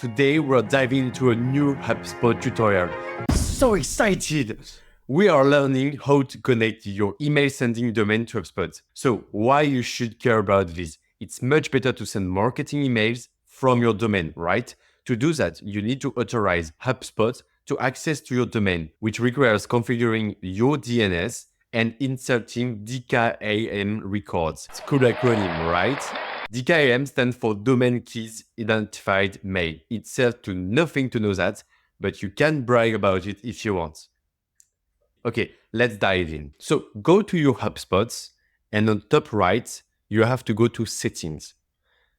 Today we're diving into a new HubSpot tutorial. So excited! We are learning how to connect your email sending domain to HubSpot. So why you should care about this? It's much better to send marketing emails from your domain, right? To do that, you need to authorize HubSpot to access to your domain, which requires configuring your DNS and inserting DKIM records. It's a cool acronym, right? DKIM stands for Domain Keys Identified Mail. It serves to nothing to know that, but you can brag about it if you want. Okay, let's dive in. So go to your HubSpots, and on top right, you have to go to Settings.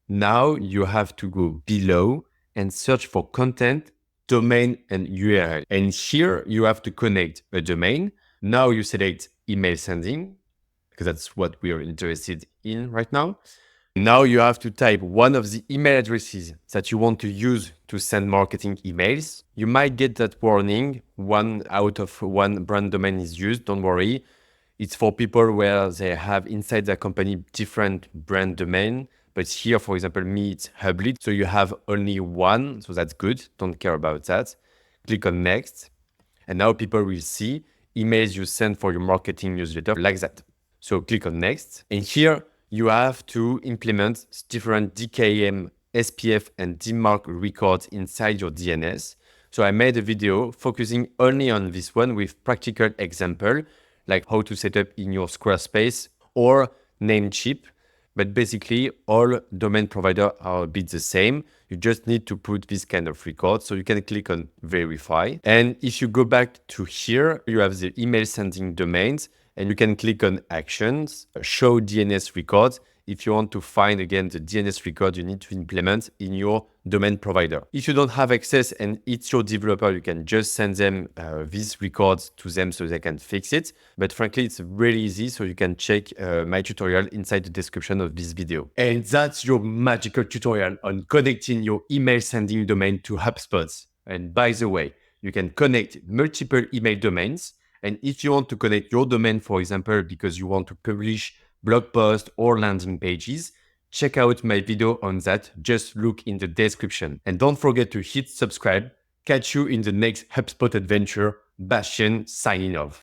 Now you have to go below and search for Content, Domain, and URL. And here you have to connect a domain. Now you select Email Sending, because that's what we are interested in right now. Now you have to type one of the email addresses that you want to use to send marketing emails. You might get that warning, 1 out of 1 brand domain is used, don't worry. It's for people where they have inside their company different brand domain. But here, for example, me, it's HubLead. So you have only one, so that's good. Don't care about that. Click on Next. And now people will see emails you send for your marketing newsletter like that. So click on Next. And here, you have to implement different DKIM, SPF, and DMARC records inside your DNS. So I made a video focusing only on this one with practical example, like how to set up in your Squarespace or Namecheap. But basically, all domain providers are a bit the same. You just need to put this kind of record. So you can click on Verify. And if you go back to here, you have the email sending domains. And you can click on Actions, Show DNS Records. If you want to find, again, the DNS record you need to implement in your domain provider. If you don't have access and it's your developer, you can just send them these records to them so they can fix it. But frankly, it's really easy, so you can check my tutorial inside the description of this video. And that's your magical tutorial on connecting your email sending domain to HubSpot. And by the way, you can connect multiple email domains. And if you want to connect your domain, for example, because you want to publish blog posts or landing pages, check out my video on that. Just look in the description. And don't forget to hit subscribe. Catch you in the next HubSpot adventure. Bastien signing off.